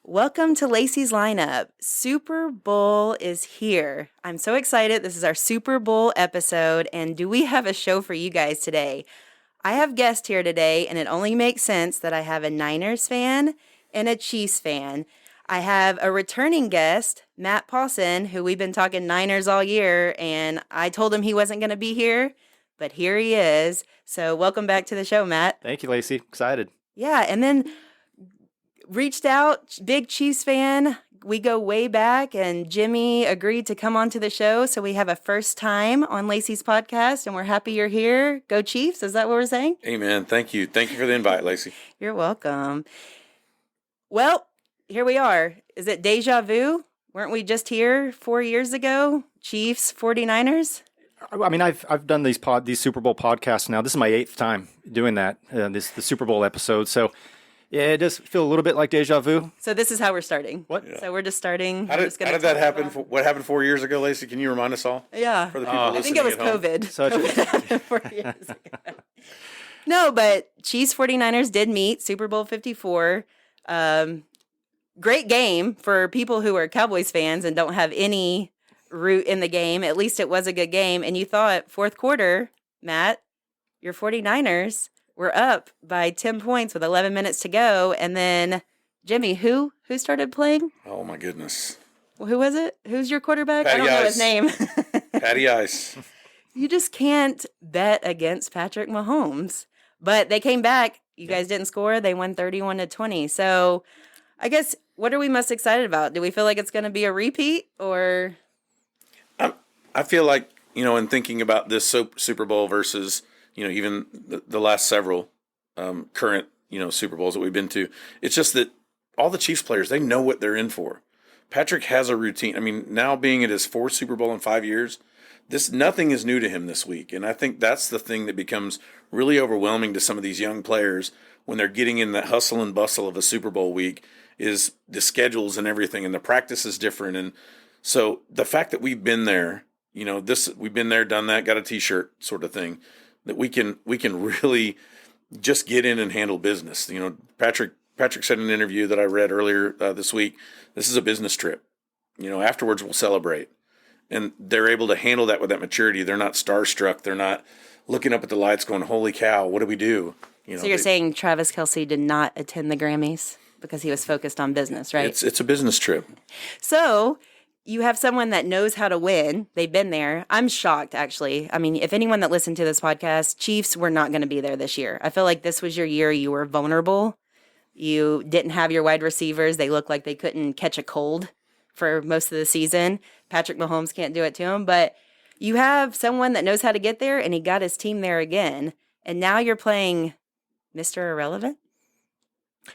Welcome to Lacey's Lineup. Super Bowl is here. I'm so excited. This is our Super Bowl episode, and do we have a show for you guys today? I have guests here today, and it only makes sense that I have a Niners fan and a Chiefs fan. I have a returning guest, Matt Paulson, who we've been talking Niners all year, and I told him he wasn't going to be here, but here he is. So welcome back to the show, Matt. Thank you, Lacey. Excited. Yeah, and then reached out, big Chiefs fan. We go way back, and Jimmy agreed to come on to the show. So we have a first time on Lacey's podcast, and we're happy you're here. Go Chiefs. Is that what we're saying? Amen. Thank you. Thank you for the invite, Lacey. You're welcome. Well, here we are. Is it deja vu? Weren't we just here 4 years ago? Chiefs, 49ers? I mean, I've done these Super Bowl podcasts now. This is my 8th time doing that, the Super Bowl episode. So yeah, it does feel a little bit like deja vu. So this is how we're starting. What? Yeah. So we're just starting. How did that happen? What happened 4 years ago, Lacey? Can you remind us all? Yeah. For the people I think it was COVID. COVID happened 4 years ago. No, but Chiefs 49ers did meet Super Bowl 54. Great game for people who are Cowboys fans and don't have any root in the game. At least it was a good game. And you thought fourth quarter, Matt, your 49ers were up by 10 points with 11 minutes to go. And then, Jimmy, who started playing? Oh, my goodness. Well, who was it? Who's your quarterback? Patty I don't know Ice. his name. Patty Ice. You just can't bet against Patrick Mahomes. But they came back. You guys didn't score. They won 31-20. So I guess, what are we most excited about? Do we feel like it's going to be a repeat or? I feel like, in thinking about this Super Bowl versus, even the last several current, Super Bowls that we've been to, it's just that all the Chiefs players, they know what they're in for. Patrick has a routine. I mean, now being at his fourth Super Bowl in 5 years, nothing is new to him this week. And I think that's the thing that becomes really overwhelming to some of these young players when they're getting in that hustle and bustle of a Super Bowl week is the schedules and everything, and the practice is different. And so the fact that we've been there, we've been there, done that, got a T-shirt sort of thing, that we can really just get in and handle business. Patrick said in an interview that I read earlier this week, this is a business trip. Afterwards we'll celebrate. And they're able to handle that with that maturity. They're not starstruck. They're not looking up at the lights going, holy cow, what do we do? So you're saying Travis Kelce did not attend the Grammys because he was focused on business, right? It's a business trip. So you have someone that knows how to win. They've been there. I'm shocked, actually. I mean, if anyone that listened to this podcast, Chiefs were not going to be there this year. I feel like this was your year. You were vulnerable. You didn't have your wide receivers. They looked like they couldn't catch a cold for most of the season. Patrick Mahomes can't do it to him. But you have someone that knows how to get there, and he got his team there again. And now you're playing Mr. Irrelevant?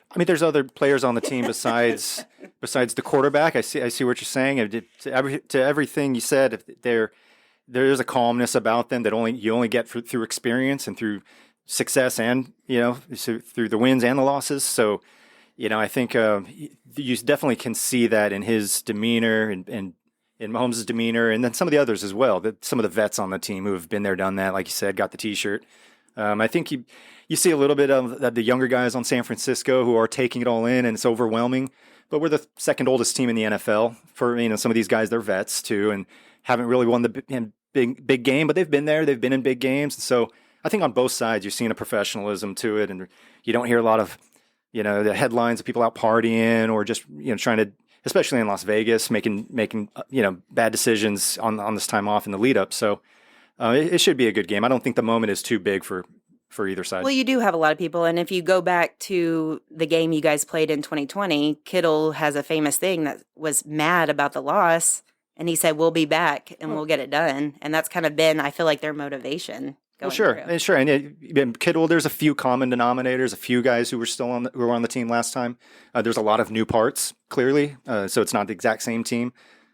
I mean, there's other players on the team besides the quarterback. I see what you're saying. To everything you said, there is a calmness about them that you only get through experience and through success, and through the wins and the losses. So, I think you definitely can see that in his demeanor and in Mahomes' demeanor, and then some of the others as well. Some of the vets on the team who have been there, done that, like you said, got the T-shirt. I think you see a little bit of the younger guys on San Francisco who are taking it all in, and it's overwhelming. But we're the second oldest team in the NFL. For some of these guys, they're vets too, and haven't really won the big game, but they've been there. They've been in big games. So I think on both sides, you're seeing a professionalism to it, and you don't hear a lot of the headlines of people out partying or just trying to, especially in Las Vegas, making bad decisions on this time off in the lead up. So it should be a good game. I don't think the moment is too big for either side. Well, you do have a lot of people, and if you go back to the game you guys played in 2020, Kittle has a famous thing that was mad about the loss, and he said, we'll be back, and we'll get it done. And that's kind of been, I feel like, their motivation. Sure. And Kittle, there's a few common denominators, a few guys who were on the team last time. There's a lot of new parts, clearly, so it's not the exact same team.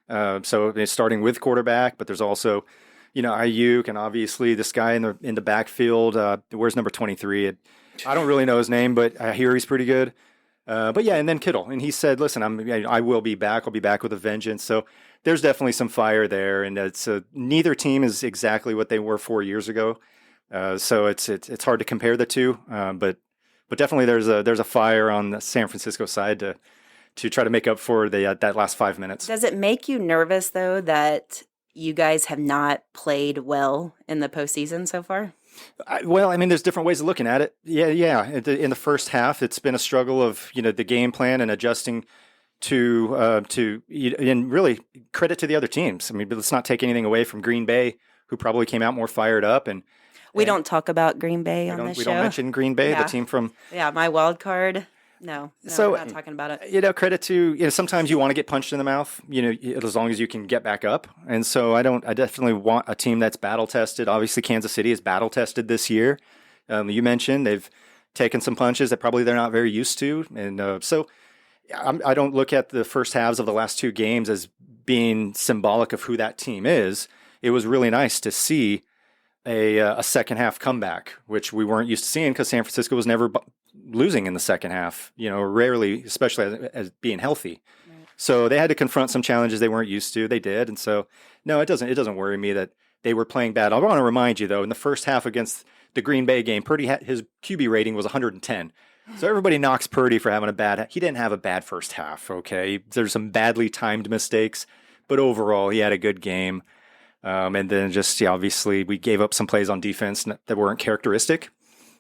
So it's starting with quarterback, but there's also Ayuk, and obviously this guy in the backfield. Where's number 23? I don't really know his name, but I hear he's pretty good. But yeah, and then Kittle, and he said, "Listen, I will be back. I'll be back with a vengeance." So there's definitely some fire there, and it's neither team is exactly what they were 4 years ago. So it's hard to compare the two, but definitely there's a fire on the San Francisco side to to try to make up for that last 5 minutes. Does it make you nervous, though, that you guys have not played well in the postseason so far? Well, I mean, there's different ways of looking at it. Yeah. In the first half, it's been a struggle of the game plan and adjusting to and really credit to the other teams. I mean, but let's not take anything away from Green Bay, who probably came out more fired up. And we don't talk about Green Bay on this show. We don't mention Green Bay, the team from my wild card. No, so, we're not talking about it. Credit to, sometimes you want to get punched in the mouth, as long as you can get back up. And so I definitely want a team that's battle tested. Obviously, Kansas City is battle tested this year. You mentioned they've taken some punches that probably they're not very used to. And so I don't look at the first halves of the last two games as being symbolic of who that team is. It was really nice to see a second half comeback, which we weren't used to seeing because San Francisco was never losing in the second half, rarely, especially as being healthy. Right. So they had to confront some challenges they weren't used to. They did. And so, no, it doesn't worry me that they were playing bad. I want to remind you, though, in the first half against the Green Bay game, Purdy his QB rating was 110. So everybody knocks Purdy for having he didn't have a bad first half, okay? There's some badly timed mistakes, but overall, he had a good game. And then obviously, we gave up some plays on defense that weren't characteristic.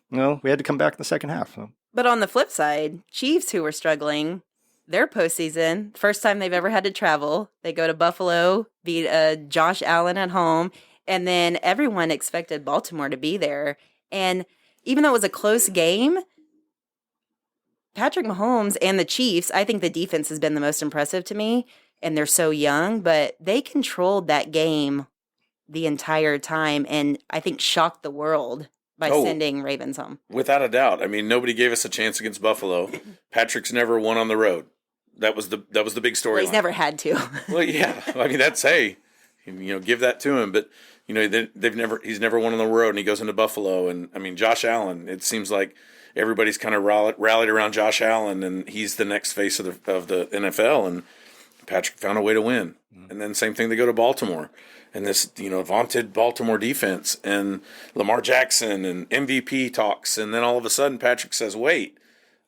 We had to come back in the second half. So. But on the flip side, Chiefs, who were struggling, their postseason, first time they've ever had to travel, they go to Buffalo, beat Josh Allen at home, and then everyone expected Baltimore to be there. And even though it was a close game, Patrick Mahomes and the Chiefs, I think the defense has been the most impressive to me, and they're so young, but they controlled that game the entire time and I think shocked the world by sending Ravens home. Without a doubt. I mean, nobody gave us a chance against Buffalo. Patrick's never won on the road. That was the big story. Well, he's never had to. Well, yeah. I mean, give that to him. But he's never won on the road, and he goes into Buffalo. And I mean, Josh Allen. It seems like everybody's kind of rallied around Josh Allen, and he's the next face of the NFL. And Patrick found a way to win. And then same thing, they go to Baltimore. And this, vaunted Baltimore defense and Lamar Jackson and MVP talks. And then all of a sudden Patrick says, wait,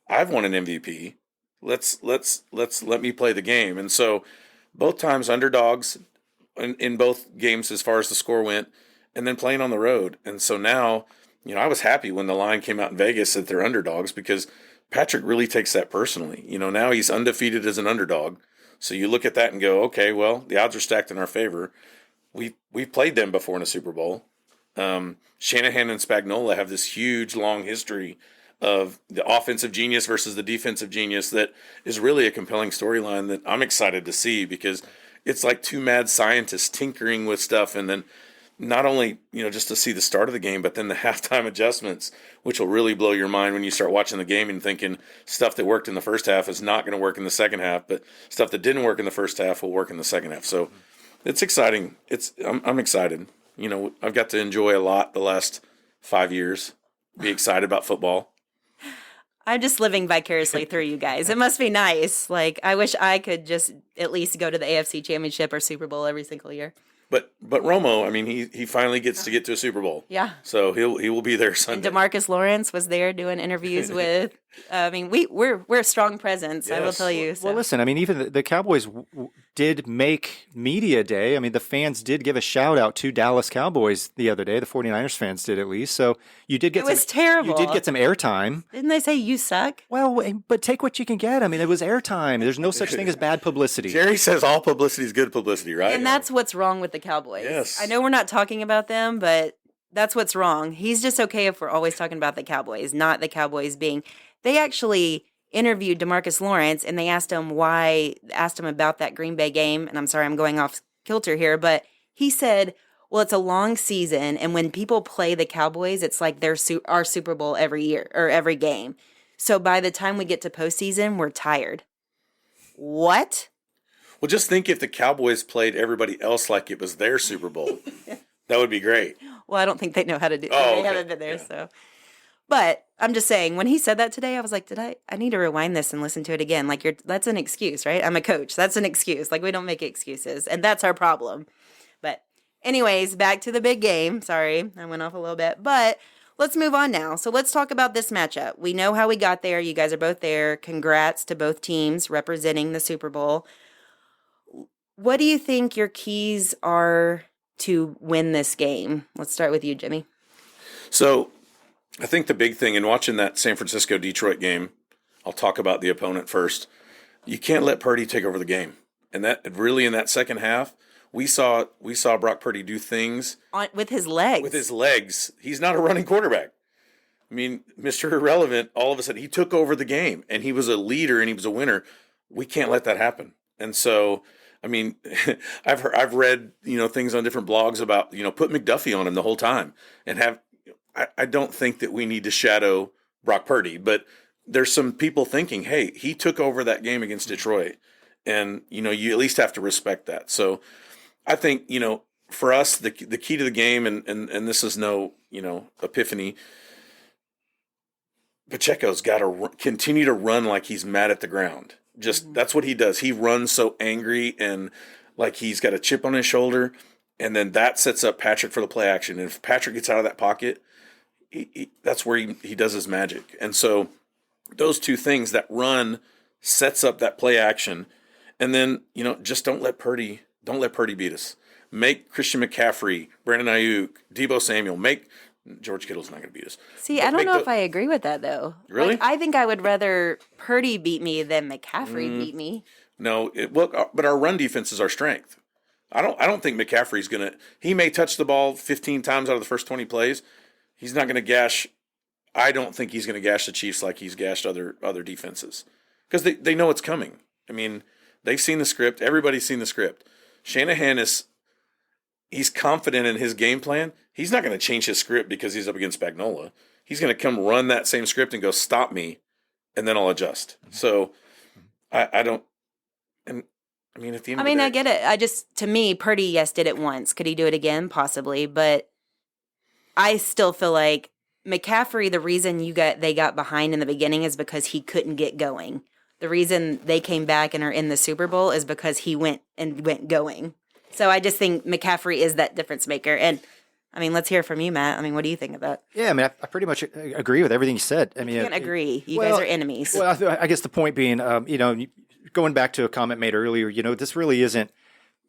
I've won an MVP. Let me play the game. And so both times underdogs in both games as far as the score went, and then playing on the road. And so now, I was happy when the line came out in Vegas that they're underdogs because Patrick really takes that personally. Now he's undefeated as an underdog. So you look at that and go, okay, well, the odds are stacked in our favor. We've played them before in a Super Bowl. Shanahan and Spagnuolo have this huge, long history of the offensive genius versus the defensive genius that is really a compelling storyline that I'm excited to see because it's like two mad scientists tinkering with stuff and then not only, just to see the start of the game, but then the halftime adjustments, which will really blow your mind when you start watching the game and thinking stuff that worked in the first half is not going to work in the second half, but stuff that didn't work in the first half will work in the second half. So it's exciting. I'm excited. I've got to enjoy a lot the last 5 years, be excited about football. I'm just living vicariously through you guys. It must be nice. Like, I wish I could just at least go to the AFC Championship or Super Bowl every single year. But Romo, I mean, he finally gets to get to a Super Bowl. Yeah. So he will be there Sunday. And DeMarcus Lawrence was there doing interviews with. I mean, we're a strong presence. Yes. I will tell you. So. Well, listen. I mean, even the Cowboys did make media day. I mean, the fans did give a shout out to Dallas Cowboys the other day. The 49ers fans did at least. So you did get. It was terrible. You did get some airtime. Didn't they say you suck? Well, but take what you can get. I mean, it was airtime. There's no such thing as bad publicity. Jerry says all publicity is good publicity, right? And that's what's wrong with the Cowboys. Yes. I know we're not talking about them, but that's what's wrong. He's just okay if we're always talking about the Cowboys, not the Cowboys being. They actually interviewed DeMarcus Lawrence, and they asked him about that Green Bay game. And I'm sorry, I'm going off kilter here, but he said, well, it's a long season, and when people play the Cowboys, it's like our Super Bowl every year or every game. So by the time we get to postseason, we're tired. What? Well, just think if the Cowboys played everybody else like it was their Super Bowl. That would be great. Well, I don't think they know how to do it. Oh, they haven't been there, so. But I'm just saying, when he said that today, I was like, I need to rewind this and listen to it again. Like, that's an excuse, right? I'm a coach. That's an excuse. Like, we don't make excuses. And that's our problem. But anyways, back to the big game. Sorry, I went off a little bit. But let's move on now. So let's talk about this matchup. We know how we got there. You guys are both there. Congrats to both teams representing the Super Bowl. What do you think your keys are to win this game? Let's start with you, Jimmy. So I think the big thing in watching that San Francisco-Detroit game, I'll talk about the opponent first. You can't let Purdy take over the game. And that really in that second half, we saw Brock Purdy do things with his legs. With his legs. He's not a running quarterback. I mean, Mr. Irrelevant, all of a sudden, he took over the game, and he was a leader, and he was a winner. We can't let that happen. And so, I mean, I've read, things on different blogs about, put McDuffie on him the whole time and have – I don't think that we need to shadow Brock Purdy, but there's some people thinking, hey, he took over that game against Detroit, and, you at least have to respect that. So I think, for us, the key to the game, and this is no, epiphany, Pacheco's got to continue to run like he's mad at the ground. Just that's what he does. He runs so angry and like he's got a chip on his shoulder, and then that sets up Patrick for the play action. And if Patrick gets out of that pocket, that's where he does his magic. And so those two things, that run sets up that play action, and then just don't let Purdy beat us. Make Christian McCaffrey, Brandon Ayuk, Deebo Samuel, make George Kittle's not going to beat us. See, I don't know if I agree with that, though. Really? I think I would rather Purdy beat me than McCaffrey beat me. No, but our run defense is our strength. I don't think McCaffrey's going to – he may touch the ball 15 times out of the first 20 plays. He's not going to gash – I don't think he's going to gash the Chiefs like he's gashed other defenses because they know it's coming. I mean, they've seen the script. Everybody's seen the script. Shanahan he's confident in his game plan. He's not going to change his script because he's up against Spagnuolo. He's going to come run that same script and go, stop me, and then I'll adjust. So I don't – and I mean, at the end of the day – I get it. To me, Purdy, yes, did it once. Could he do it again? Possibly. But I still feel like McCaffrey, the reason they got behind in the beginning is because he couldn't get going. The reason they came back and are in the Super Bowl is because he went going. So I just think McCaffrey is that difference maker. And I mean, let's hear from you, Matt. I mean, what do you think of that? Yeah, I mean, I pretty much agree with everything you said. I mean, you can't agree. You guys are enemies. Well, I guess the point being, going back to a comment made earlier, this really isn't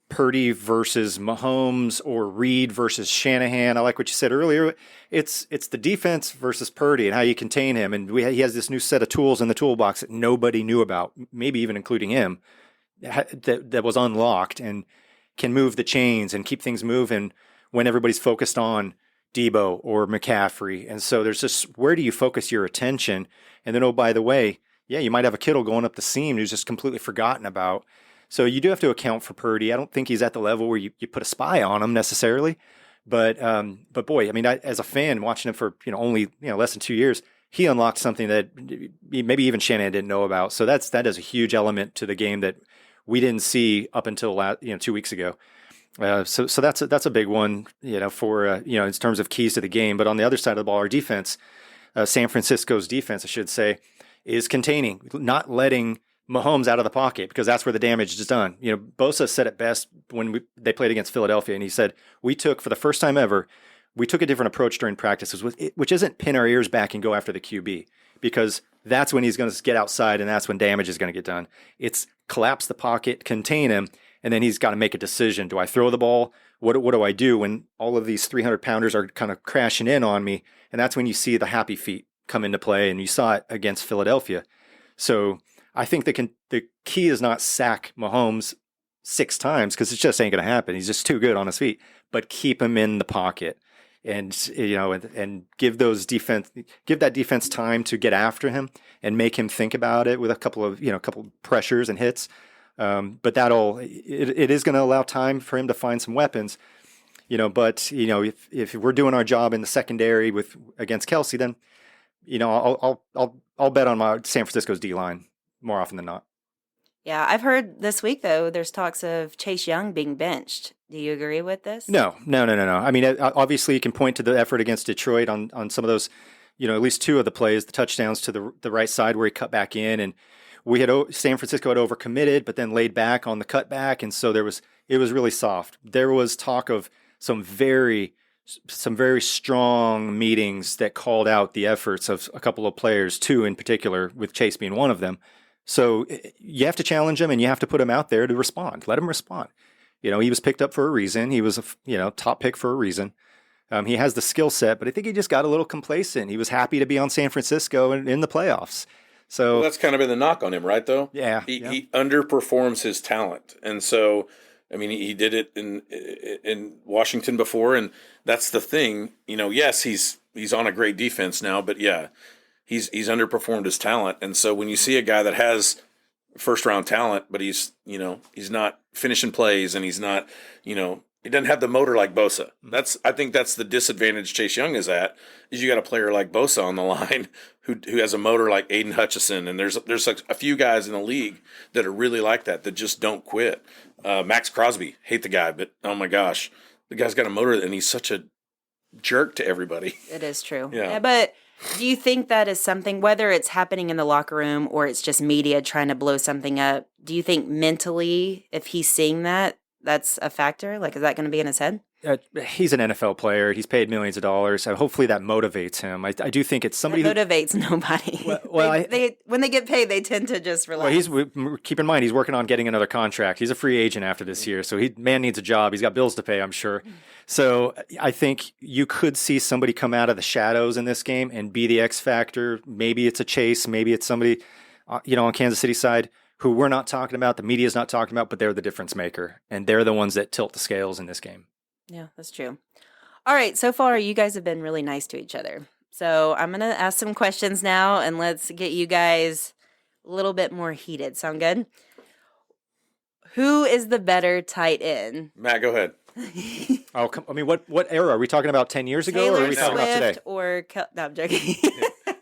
Purdy versus Mahomes or Reed versus Shanahan. I like what you said earlier. It's the defense versus Purdy and how you contain him. And he has this new set of tools in the toolbox that nobody knew about, maybe even including him, that was unlocked and can move the chains and keep things moving when everybody's focused on Deebo or McCaffrey. And so there's just, where do you focus your attention? And then, oh, by the way, yeah, you might have a Kittle going up the seam who's just completely forgotten about. So you do have to account for Purdy. I don't think he's at the level where you put a spy on him necessarily. But boy, I mean, as a fan watching him for, only, less than 2 years, he unlocked something that maybe even Shanahan didn't know about. So that is a huge element to the game that we didn't see up until 2 weeks ago. So that's a big one, for in terms of keys to the game. But on the other side of the ball, our defense, San Francisco's defense, I should say, is containing, not letting Mahomes out of the pocket, because that's where the damage is done. Bosa said it best when they played against Philadelphia, and he said, for the first time ever, we took a different approach during practices, which isn't pin our ears back and go after the QB, because that's when he's going to get outside and that's when damage is going to get done. It's collapse the pocket, contain him, and then he's got to make a decision. Do I throw the ball? What do I do when all of these 300-pounders are kind of crashing in on me? And that's when you see the happy feet come into play, and you saw it against Philadelphia. So I think the key is not sack Mahomes 6 times, because it just ain't going to happen. He's just too good on his feet. But keep him in the pocket, and and give that defense time to get after him and make him think about it with a couple of pressures and hits. But it is going to allow time for him to find some weapons. But if we're doing our job in the secondary against Kelce, then I'll bet on my San Francisco's D line more often than not. Yeah, I've heard this week, though, there's talks of Chase Young being benched. Do you agree with this? No. I mean, obviously you can point to the effort against Detroit on some of those, at least 2 of the plays, the touchdowns to the right side where he cut back in, and San Francisco had overcommitted, but then laid back on the cutback, and so it was really soft. There was talk of some very some very strong meetings that called out the efforts of a couple of players, two in particular, with Chase being one of them. So you have to challenge him and you have to put him out there to respond. Let him respond. He was picked up for a reason. He was a top pick for a reason. He has the skill set, but I think he just got a little complacent. He was happy to be on San Francisco and in the playoffs. So that's kind of been the knock on him, right? Though, he underperforms his talent, and so he did it in Washington before, and that's the thing. Yes, he's on a great defense now, but he's underperformed his talent, and so when you see a guy that has first round talent, but he's not finishing plays, and he's not he doesn't have the motor like Bosa. I think that's the disadvantage Chase Young is at. Is you got a player like Bosa on the line who has a motor like Aiden Hutchinson, and there's like a few guys in the league that are really like that just don't quit. Max Crosby, hate the guy, but oh my gosh, the guy's got a motor, and he's such a jerk to everybody. It is true. Yeah. But do you think that is something, whether it's happening in the locker room or it's just media trying to blow something up, do you think mentally, if he's seeing that, that's a factor? Like, is that going to be in his head? He's an NFL player. He's paid millions of dollars. Hopefully that motivates him. I do think it's somebody that motivates nobody. Well, they when they get paid, they tend to just relax. Well, keep in mind, he's working on getting another contract. He's a free agent after this year, so man needs a job. He's got bills to pay, I'm sure. So I think you could see somebody come out of the shadows in this game and be the X factor. Maybe it's a Chase. Maybe it's somebody, on Kansas City side who we're not talking about, the media's not talking about, but they're the difference maker, and they're the ones that tilt the scales in this game. Yeah, that's true. All right, so far you guys have been really nice to each other. So I'm going to ask some questions now, and let's get you guys a little bit more heated. Sound good? Who is the better tight end? Matt, go ahead. What era? Are we talking about 10 years ago, or are we talking about today? Or no, I'm joking.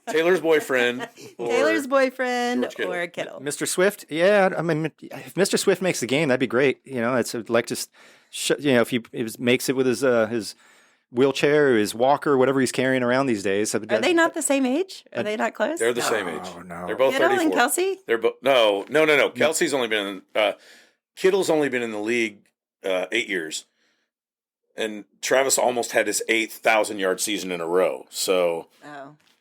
Taylor's boyfriend. Taylor's boyfriend or Kittle. Mr. Swift? Yeah, if Mr. Swift makes the game, that'd be great. It's like just, if he makes it with his wheelchair, or his walker, whatever he's carrying around these days. Are they not the same age? Are they not close? They're the same age. Oh, no. They're both Kittle 34. and Kelce? They're both no. Kelce's only been Kittle's only been in the league 8 years. And Travis almost had his 8,000-yard season in a row. So,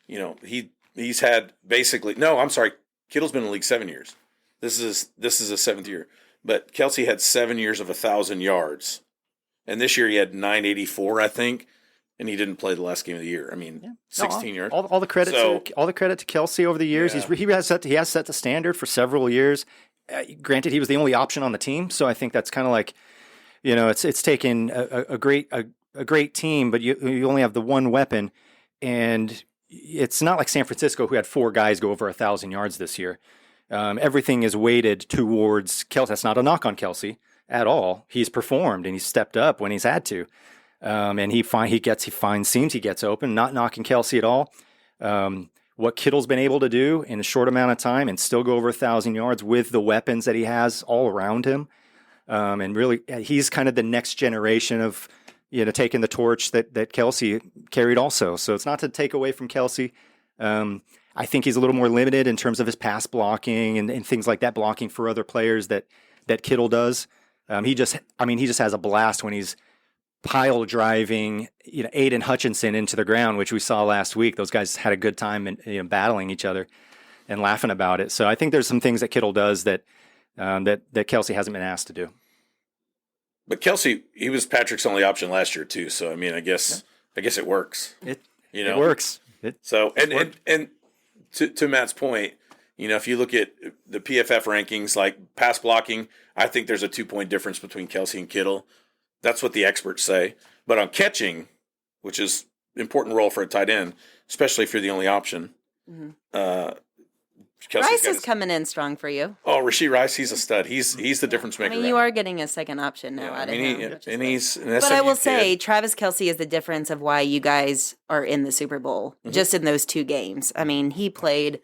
he's had basically I'm sorry. Kittle's been in the league 7 years. This is his seventh year. But Kelce had 7 years of 1,000 yards, and this year he had 984, I think, and he didn't play the last game of the year. 16 yards. All the credit to Kelce over the years. Yeah. He has set the standard for several years. Granted, he was the only option on the team, so I think that's kind of like. It's taken a great team, but you only have the one weapon, and it's not like San Francisco, who had four guys go over 1,000 yards this year. Everything is weighted towards Kelce. That's not a knock on Kelce at all. He's performed and he's stepped up when he's had to, and he finds seams, he gets open. Not knocking Kelce at all. What Kittle's been able to do in a short amount of time and still go over 1,000 yards with the weapons that he has all around him. And really, he's kind of the next generation of, taking the torch that Kelce carried also. So it's not to take away from Kelce. I think he's a little more limited in terms of his pass blocking and things like that, blocking for other players that Kittle does. He just has a blast when he's pile driving, Aiden Hutchinson into the ground, which we saw last week. Those guys had a good time and battling each other and laughing about it. So I think there's some things that Kittle does that Kelce hasn't been asked to do. But Kelce, he was Patrick's only option last year too. So I guess it works. It works. And to Matt's point, if you look at the PFF rankings, like pass blocking, I think there's a 2-point difference between Kelce and Kittle. That's what the experts say. But on catching, which is an important role for a tight end, especially if you're the only option. Mm-hmm. Rice is coming in strong for you. Oh, Rashee Rice, he's a stud. He's the difference maker. You are getting a second option now out of him. But I will say, Travis Kelce is the difference of why you guys are in the Super Bowl, just in those two games. He played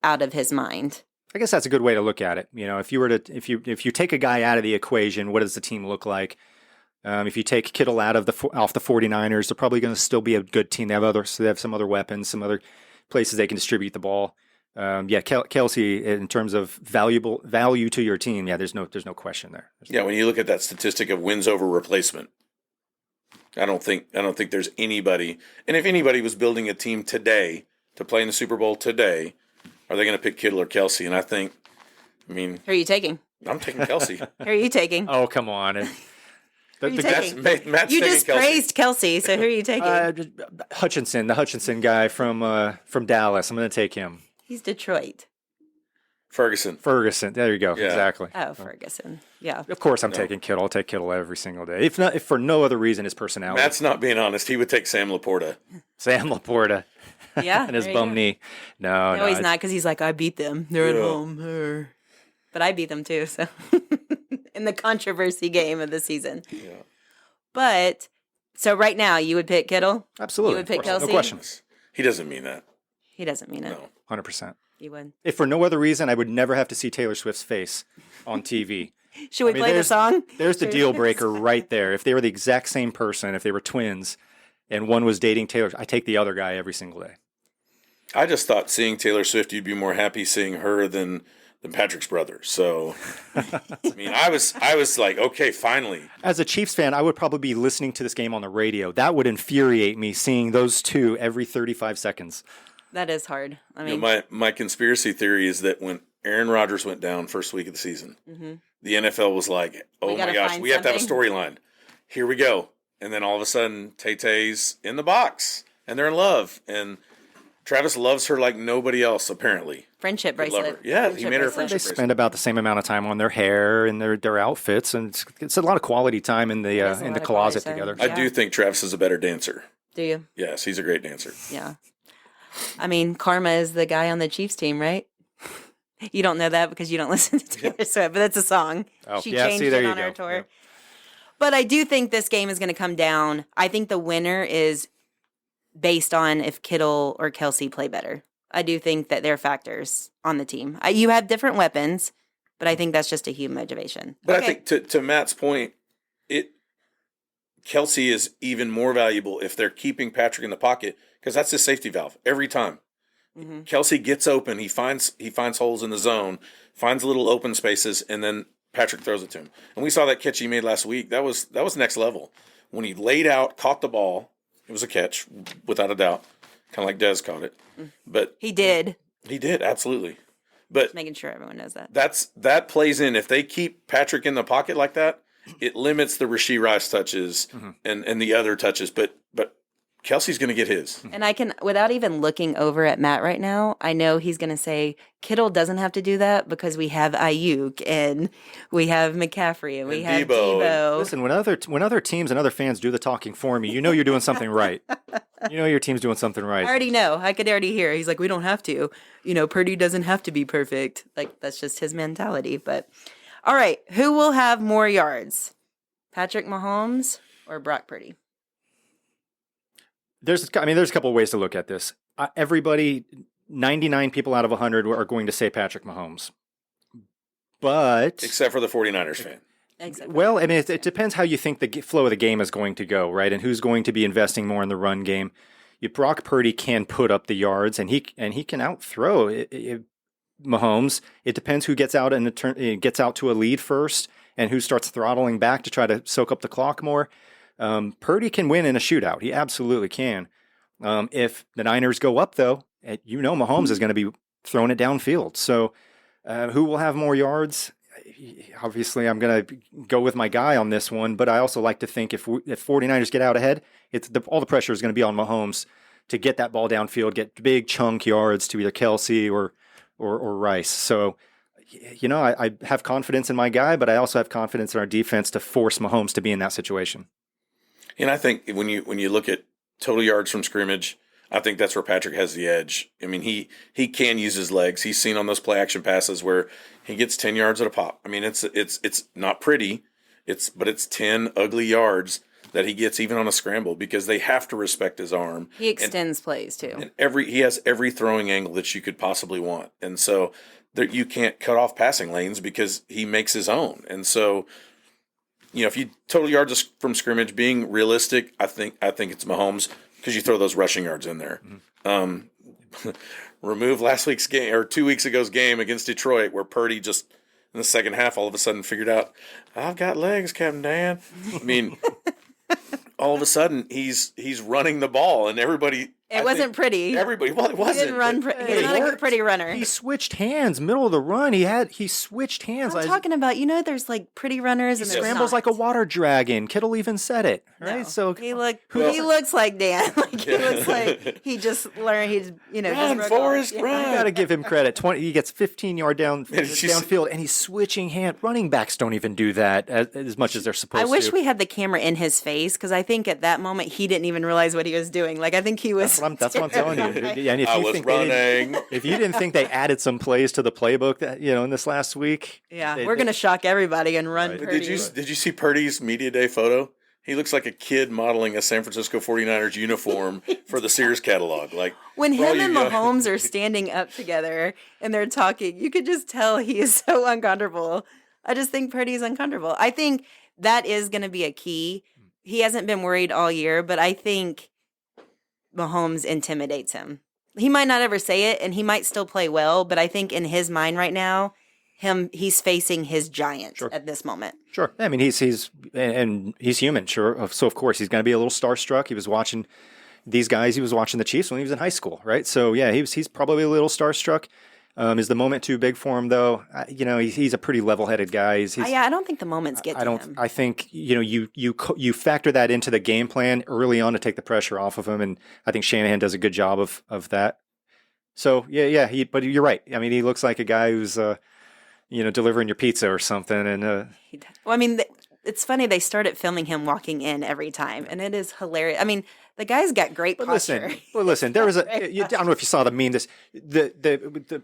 out of his mind. I guess that's a good way to look at it. If you take a guy out of the equation, what does the team look like? If you take Kittle off the 49ers, they're probably going to still be a good team. They have some other weapons, some other places they can distribute the ball. Kelce, in terms of value to your team, there's no question there. When you look at that statistic of wins over replacement, I don't think there's anybody. And if anybody was building a team today to play in the Super Bowl today, are they going to pick Kittle or Kelce? And Who are you taking? I'm taking Kelce. Who are you taking? Oh, come on. Who are you taking? Matt's You taking just Kelce. praised Kelce, so who are you taking? The Hutchinson guy from Dallas. I'm going to take him. He's Detroit. Ferguson. There you go. Yeah. Exactly. Oh, Ferguson. Yeah. Of course, I'm taking Kittle. I'll take Kittle every single day. If for no other reason, his personality. Matt's not being honest. He would take Sam Laporta. Sam Laporta. Yeah. And his there you bum go. knee. No, No, he's not, because he's like, I beat them. They're at home. But I beat them too, so. In the controversy game of the season. Yeah. But, so right now, you would pick Kittle? Absolutely. You would pick Of course. Kelce? No questions. He doesn't mean that. He doesn't mean it. No. 100%. You would. If for no other reason, I would never have to see Taylor Swift's face on TV. Should we play the song? There's the deal breaker right there. If they were the exact same person, if they were twins, and one was dating Taylor, I take the other guy every single day. I just thought seeing Taylor Swift, you'd be more happy seeing her than Patrick's brother. So, I was like, okay, finally. As a Chiefs fan, I would probably be listening to this game on the radio. That would infuriate me, seeing those two every 35 seconds. That is hard. I mean, My conspiracy theory is that when Aaron Rodgers went down first week of the season, the NFL was like, oh my gosh, we have to have a storyline. Here we go. And then all of a sudden, Tay-Tay's in the box, and they're in love. And Travis loves her like nobody else, apparently. friendship bracelet. Yeah, Friendship he made her a bracelet. They friendship spend about the same amount of time on their hair and their outfits, and it's a lot of quality time in is a the lot of closet quality together. time. I do think Travis is a better dancer. Do you? Yes, he's a great dancer. Yeah. I mean, Karma is the guy on the Chiefs team, right? You don't know that because you don't listen to Taylor Swift, but that's a song. Oh, She yeah, changed see, there it you on her go. tour. Yeah. But I do think this game is going to come down. I think the winner is based on if Kittle or Kelce play better. I do think that they're factors on the team. You have different weapons, but I think that's just a human motivation. But Okay. I think to Matt's point, Kelce is even more valuable if they're keeping Patrick in the pocket because that's his safety valve every time. Mm-hmm. Kelce gets open, he finds holes in the zone, finds little open spaces, and then Patrick throws it to him. And we saw that catch he made last week. That was next level. When he laid out, caught the ball, it was a catch without a doubt, kind of like Dez caught it. But He did. he did absolutely. But Making sure everyone knows that. that plays in. If they keep Patrick in the pocket like that, it limits the Rashee Rice touches and the other touches. But Kelce's going to get his. And I can, without even looking over at Matt right now, I know he's going to say Kittle doesn't have to do that because we have Ayuk and we have McCaffrey and we And have Debo. Debo. Listen, when other teams and other fans do the talking for me, you know you're doing something right. You know your team's doing something I right. already know. I could already hear. He's like, we don't have to. Purdy doesn't have to be perfect. Like, that's just his mentality. But, all right, who will have more yards? Patrick Mahomes or Brock Purdy? There's a couple of ways to look at this. Everybody, 99 people out of 100 are going to say Patrick Mahomes. But Except for the 49ers fan. Exactly. well, I mean, it depends how you think the flow of the game is going to go, right? And who's going to be investing more in the run game. Brock Purdy can put up the yards, and he can outthrow Mahomes. It depends who gets out gets out to a lead first, and who starts throttling back to try to soak up the clock more. Purdy can win in a shootout. He absolutely can. If the Niners go up, though, Mahomes is going to be throwing it downfield. So who will have more yards? Obviously, I'm going to go with my guy on this one, but I also like to think if 49ers get out ahead, all the pressure is going to be on Mahomes to get that ball downfield, get big chunk yards to either Kelce or Rice. So, I have confidence in my guy, but I also have confidence in our defense to force Mahomes to be in that situation. And I think when you look at total yards from scrimmage, I think that's where Patrick has the edge. I mean, he can use his legs. He's seen on those play action passes where he gets 10 yards at a pop. I mean, it's not pretty, but it's 10 ugly yards that he gets even on a scramble because they have to respect his arm. He extends plays, too. And he has every throwing angle that you could possibly want. And so you can't cut off passing lanes because he makes his own. And so, if you total yards from scrimmage, being realistic, I think it's Mahomes because you throw those rushing yards in there. Remove last week's game or 2 weeks ago's game against Detroit where Purdy just in the second half all of a sudden figured out, I've got legs, Captain Dan. I mean, all of a sudden he's running the ball, and everybody. It wasn't pretty. Everybody, well, it He wasn't. didn't run. He's not a pretty runner. He switched hands, middle of the run. He switched hands. I'm talking about, there's like pretty runners and there's Scrambles not. like a water dragon. Kittle even said it, right? No. So he looks like Dan. Like he looks like he just learned. He's Run, just Forrest, off. run. you got to give him credit. He gets 15-yard downfield, and he's switching hand. Running backs don't even do that as much as they're supposed to. I wish we had the camera in his face because I think at that moment he didn't even realize what he was doing. Like I think he was. That's what I'm telling you. And if I you was think running. if you didn't think they added some plays to the playbook that in this last week, We're gonna shock everybody and run. Right. Purdy. Did you see Purdy's media day photo? He looks like a kid modeling a San Francisco 49ers uniform for the Sears catalog. Like when him and Mahomes are standing up together and they're talking, you could just tell he is so uncomfortable. I just think Purdy's uncomfortable. I think that is going to be a key. He hasn't been worried all year, but I think Mahomes intimidates him. He might not ever say it, and he might still play well, but I think in his mind right now, he's facing his giant at this moment. Sure. I mean, he's human, sure. So of course he's going to be a little starstruck. He was watching these guys. He was watching the Chiefs when he was in high school, right? So yeah, he's probably a little starstruck. Is the moment too big for him though? He's a pretty level-headed guy. I don't think the moments get to him. I think you factor that into the game plan early on to take the pressure off of him, and I think Shanahan does a good job of that. So yeah. But you're right. I mean, he looks like a guy who's delivering your pizza or something. And well, I mean, it's funny they started filming him walking in every time, and it is hilarious. I mean, the guy's got great posture. Listen, there was I don't know if you saw the meme.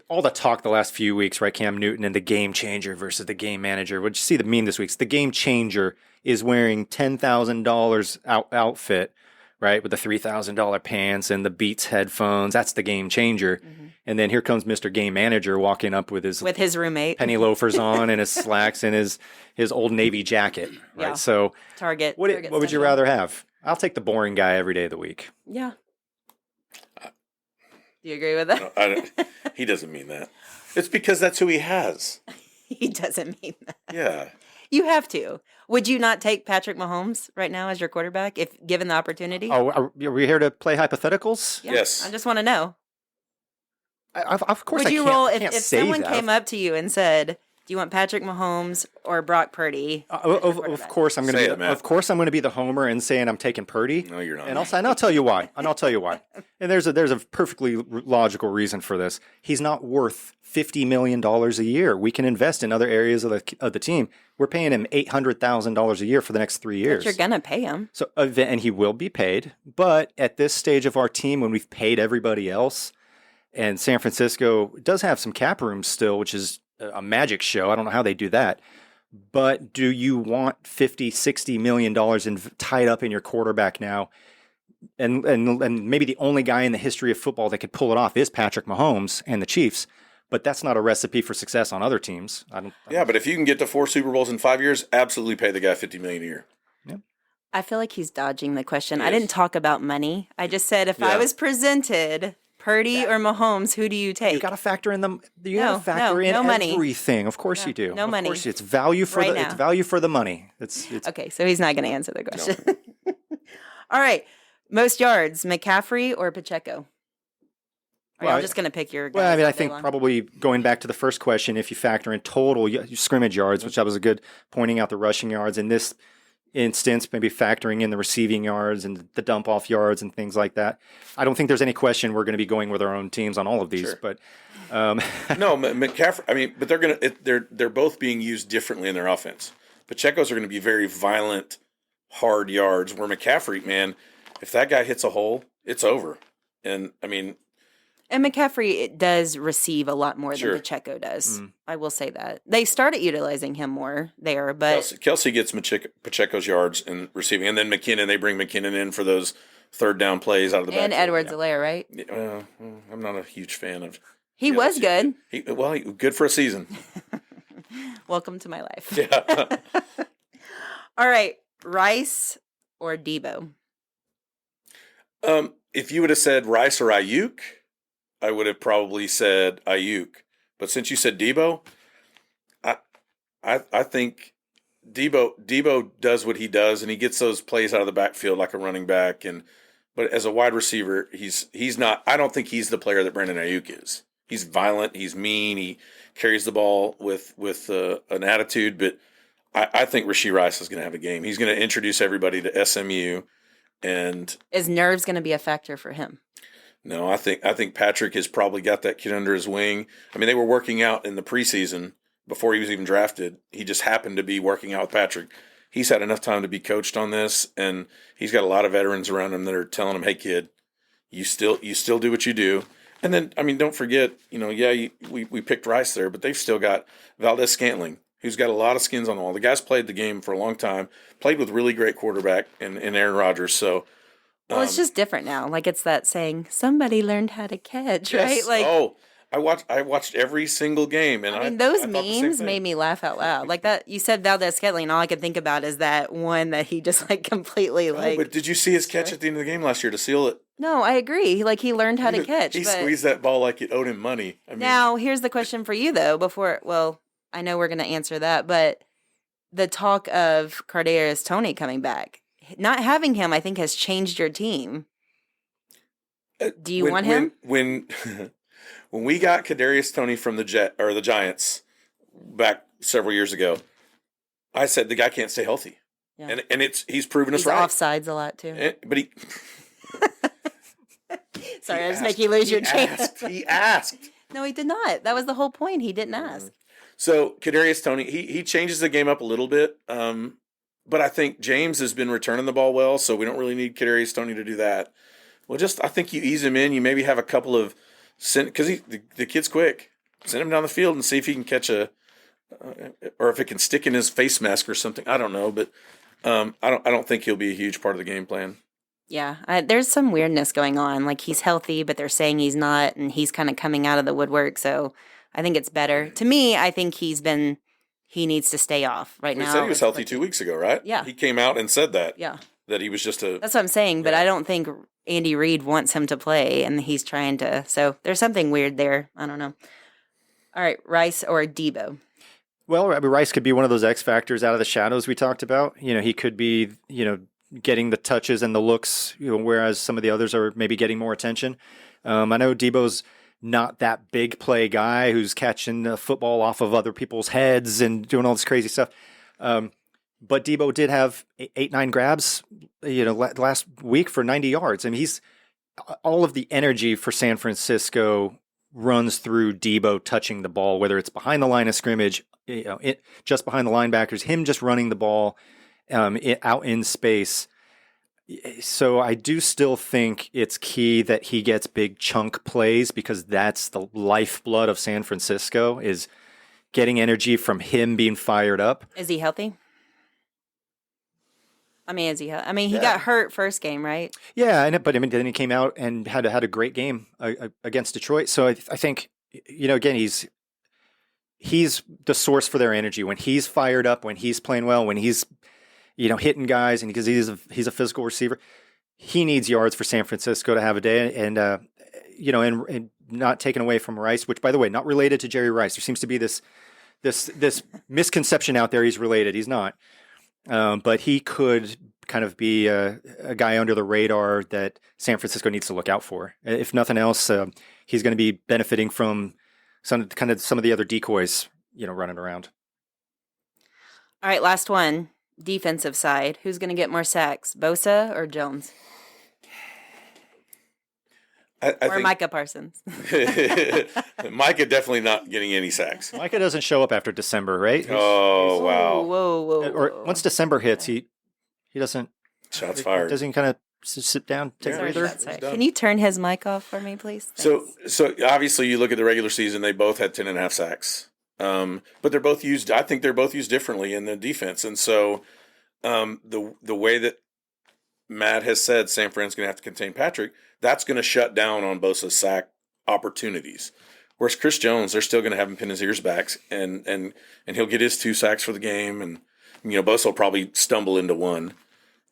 All the talk the last few weeks, right? Cam Newton and the game changer versus the game manager. Would you see the meme this week? The game changer is wearing $10,000 outfit, right, with the $3,000 pants and the Beats headphones. That's the game changer. Mm-hmm. And then here comes Mr. Game Manager walking up with his roommate, penny loafers on, and his slacks and his Old Navy jacket. Right. Yeah. So Target. What would you rather have? I'll take the boring guy every day of the week. Yeah. Do you agree with that? No, he doesn't mean that. It's because that's who he has. He doesn't mean that. Yeah. You have to. Would you not take Patrick Mahomes right now as your quarterback if given the opportunity? Oh, are we here to play hypotheticals? Yeah. Yes. I just want to know. Of course, would you I roll can't if say someone that. came up to you and said, "Do you want Patrick Mahomes or Brock Purdy?" Of course, I'm going to be. Of course, I'm going to be the homer and saying I'm taking Purdy. No, you're not. And I'll tell you why. And there's a perfectly logical reason for this. He's not worth $50 million a year. We can invest in other areas of the team. We're paying him $800,000 a year for the next 3 years. But you're gonna pay him. So, and he will be paid. But at this stage of our team, when we've paid everybody else, and San Francisco does have some cap room still, which is a magic show. I don't know how they do that. But do you want $50-60 million tied up in your quarterback now? And maybe the only guy in the history of football that could pull it off is Patrick Mahomes and the Chiefs. But that's not a recipe for success on other teams. Yeah, but if you can get to 4 Super Bowls in 5 years, absolutely pay the guy $50 million a year. Yeah. I feel like he's dodging the question. I didn't talk about money. I just said if I was presented Purdy or Mahomes, who do you take? You got to factor in them. You got to factor in money. Everything. Of course you do. No money. Of course, it's value for it's value for the money. It's okay. So he's not going to answer the question. No. All right. Most yards, McCaffrey or Pacheco? Are y'all just going to pick your guys? Well, I mean, I think probably going back to the first question, if you factor in total scrimmage yards, which that was a good pointing out the rushing yards in this instance, maybe factoring in the receiving yards and the dump off yards and things like that. I don't think there's any question we're going to be going with our own teams on all of these, but no, McCaffrey. I mean, but they're both being used differently in their offense. Pacheco's are going to be very violent, hard yards. Where McCaffrey, man, if that guy hits a hole, it's over. And I mean. And McCaffrey does receive a lot more than Pacheco does. I will say that. They started utilizing him more there, but... Kelce gets Pacheco's yards in receiving, and then they bring McKinnon in for those third down plays out of the back. And Edwards-Helaire, right? Yeah, I'm not a huge fan of... He was good. Good for a season. Welcome to my life. Yeah. All right, Rice or Debo? If you would have said Rice or Ayuk... I would have probably said Ayuk, but since you said Debo, I think Debo does what he does, and he gets those plays out of the backfield like a running back. But as a wide receiver, he's not. I don't think he's the player that Brandon Ayuk is. He's violent. He's mean. He carries the ball with an attitude. But I think Rashee Rice is going to have a game. He's going to introduce everybody to SMU. And is nerves going to be a factor for him? No, I think Patrick has probably got that kid under his wing. I mean, they were working out in the preseason before he was even drafted. He just happened to be working out with Patrick. He's had enough time to be coached on this, and he's got a lot of veterans around him that are telling him, "Hey, kid, you still do what you do." And then, I mean, don't forget, we picked Rice there, but they've still got Valdez-Scantling, who's got a lot of skins on the wall. The guy's played the game for a long time, played with really great quarterback in Aaron Rodgers. So, well, it's just different now. Like it's that saying, somebody learned how to catch, yes. right? Like, I watched every single game, and I mean, those memes made me laugh out loud. Like that, you said Valdez-Scantling, and all I could think about is that one that he just like completely like. But did you see his catch at the end of the game last year to seal it? No, I agree. Like he learned how to catch. He squeezed that ball like it owed him money. I mean, now, here's the question for you though. I know we're going to answer that, but the talk of Kadarius Toney coming back, not having him, I think, has changed your team. Do you want him? When we got Kadarius Toney from the Giants back several years ago, I said the guy can't stay healthy, and he's proven us right. Offsides a lot too, but he. Sorry, I just make you lose your chance. He asked. No, he did not. That was the whole point. He didn't ask. So Kadarius Toney, he changes the game up a little bit, but I think James has been returning the ball well, so we don't really need Kadarius Toney to do that. Well, I think you ease him in. You maybe have a couple of because the kid's quick. Send him down the field and see if he can catch or if it can stick in his face mask or something. I don't know, but I don't think he'll be a huge part of the game plan. Yeah, there's some weirdness going on. Like he's healthy, but they're saying he's not, and he's kind of coming out of the woodwork. So I think it's better. To me, I think he needs to stay off right now. He said he was healthy 2 weeks ago, right? Yeah. He came out and said that. Yeah. That he was just a... That's what I'm saying, but I don't think Andy Reid wants him to play, and he's trying to... So there's something weird there. I don't know. All right, Rice or Debo? Well, Rice could be one of those X factors out of the shadows we talked about. He could be, getting the touches and the looks, whereas some of the others are maybe getting more attention. I know Debo's not that big play guy who's catching the football off of other people's heads and doing all this crazy stuff. But Debo did have 8-9 grabs, last week for 90 yards. I mean, all of the energy for San Francisco runs through Debo touching the ball, whether it's behind the line of scrimmage, just behind the linebackers, him just running the ball out in space. So I do still think it's key that he gets big chunk plays because that's the lifeblood of San Francisco is getting energy from him being fired up. Is he healthy? He got hurt first game, right? Yeah, but then he came out and had a great game against Detroit. So I think, again, he's the source for their energy when he's fired up, when he's playing well, when he's hitting guys, and because he's a physical receiver, he needs yards for San Francisco to have a day, and not taken away from Rice, which by the way, not related to Jerry Rice. There seems to be this misconception out there. He's related. He's not. But he could kind of be a guy under the radar that San Francisco needs to look out for. If nothing else, he's going to be benefiting from some of the other decoys, running around. All right, last one. Defensive side. Who's going to get more sacks, Bosa or Jones? I think Micah Parsons. Micah definitely not getting any sacks. Micah doesn't show up after December, right? Oh, wow. Whoa. Or once December hits, he doesn't. Shots fired. Doesn't he kind of sit down, take a breather? Can you turn his mic off for me, please? Thanks. So obviously you look at the regular season, they both had 10.5 sacks. But they're both used. I think they're both used differently in the defense, and so the way that Matt has said San Fran's going to have to contain Patrick, that's going to shut down on Bosa's sack opportunities. Whereas Chris Jones, they're still going to have him pin his ears back, and he'll get his 2 sacks for the game, and Bosa will probably stumble into one,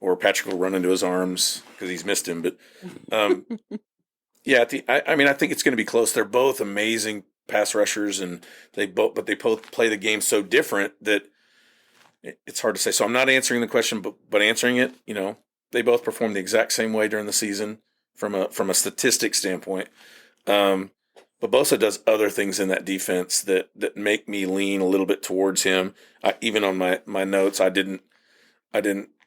or Patrick will run into his arms because he's missed him. But yeah, I think it's going to be close. They're both amazing pass rushers, and they both play the game so different that it's hard to say. So I'm not answering the question, but answering it. They both performed the exact same way during the season from a statistic standpoint. But Bosa does other things in that defense that make me lean a little bit towards him. Even on my notes, I didn't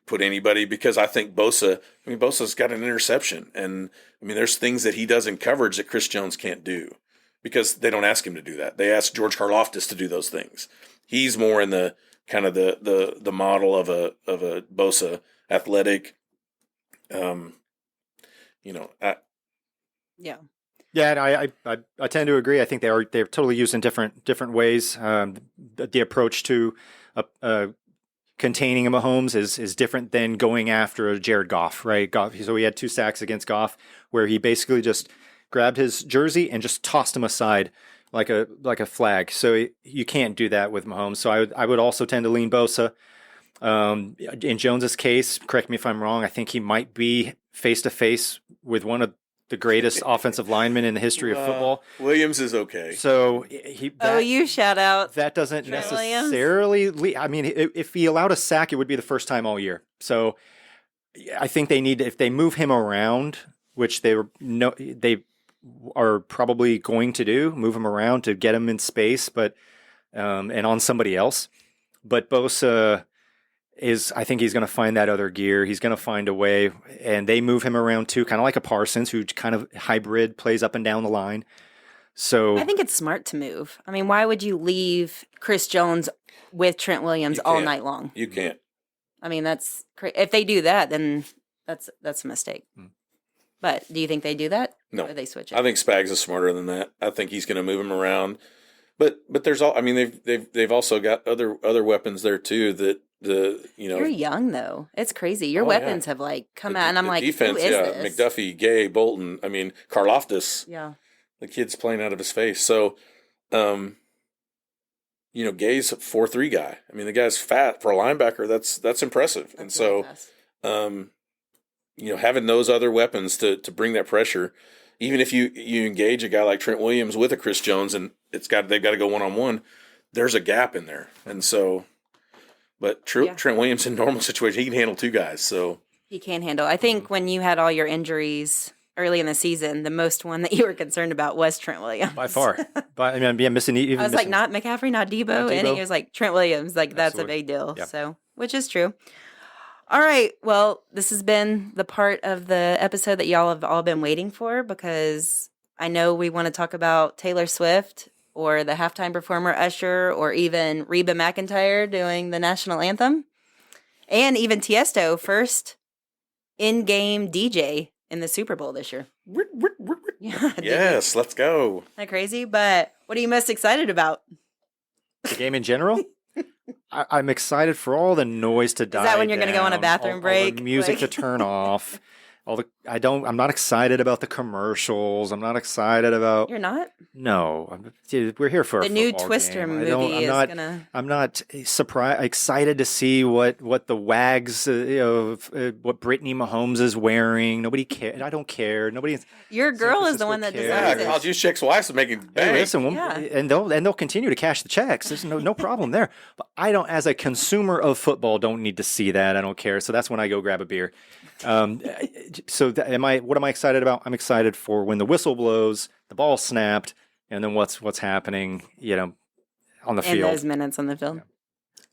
put anybody because I think Bosa's got an interception, and there's things that he does in coverage that Chris Jones can't do because they don't ask him to do that. They ask George Karlaftis to do those things. He's more in the kind of the model of a Bosa, athletic. Yeah. Yeah, and I tend to agree. I think they're totally used in different ways. The approach to containing a Mahomes is different than going after a Jared Goff, right? So he had 2 sacks against Goff, where he basically just grabbed his jersey and just tossed him aside like a flag. So you can't do that with Mahomes. So I would also tend to lean Bosa. In Jones's case, correct me if I'm wrong, I think he might be face to face with one of the greatest offensive linemen in the history of football. Williams is okay. So you shout out. That doesn't Trent necessarily. If he allowed a sack, it would be the first time all year. So I think they need if they move him around, which they are probably going to do, move him around to get him in space, but and on somebody else. But Bosa I think he's going to find that other gear. He's going to find a way, and they move him around too, kind of like a Parsons, who kind of hybrid, plays up and down the line. So I think it's smart to move. Why would you leave Chris Jones with Trent Williams all night long? You can't. That's if they do that, then that's a mistake. But do you think they do that? No, or they switch it? I think Spags is smarter than that. I think he's going to move him around. But there's all. They've also got other weapons there too that. You're young though. It's crazy. Your weapons have come out, and I'm like, defense, who is this? McDuffie, Gay, Bolton. Karlaftis. Yeah, the kid's playing out of his face. So, Gay's a 4.3 guy. The guy's fat for a linebacker. That's impressive. That's really fast. Having those other weapons to bring that pressure, even if you engage a guy like Trent Williams with a Chris Jones, and they've got to go 1-on-1. There's a gap in there, and so. But Trent Williams in normal situation, he can handle 2 guys. So he can handle. I think when you had all your injuries early in the season, the most one that you were concerned about was Trent Williams by far. But missing. I was like, not McCaffrey, not Debo, and he was like Trent Williams. Like that's a big deal. Yeah. So, which is true. All right. Well, this has been the part of the episode that y'all have all been waiting for because I know we want to talk about Taylor Swift. Or the halftime performer Usher, or even Reba McEntire doing the national anthem, and even Tiesto, first in-game DJ in the Super Bowl this year. Yes, let's go. Isn't that crazy? But what are you most excited about? The game in general? I'm excited for all the noise to die. Is that when you're going to go on a bathroom break? All the music to turn off. I'm not excited about the commercials. I'm not excited about. You're not? No, we're here for the new Twister game. movie. I'm not excited to see what the wags, what Brittany Mahomes is wearing. Nobody cares. I don't care. Nobody. Your girl is the one that deserves it. College Check's wife's making bank. Hey, listen, and they'll continue to cash the checks. There's no problem there. But I don't, as a consumer of football, don't need to see that. I don't care. So that's when I go grab a beer. What am I excited about? I'm excited for when the whistle blows, the ball snapped, and then what's happening, on the field. In those minutes on the field. Yeah.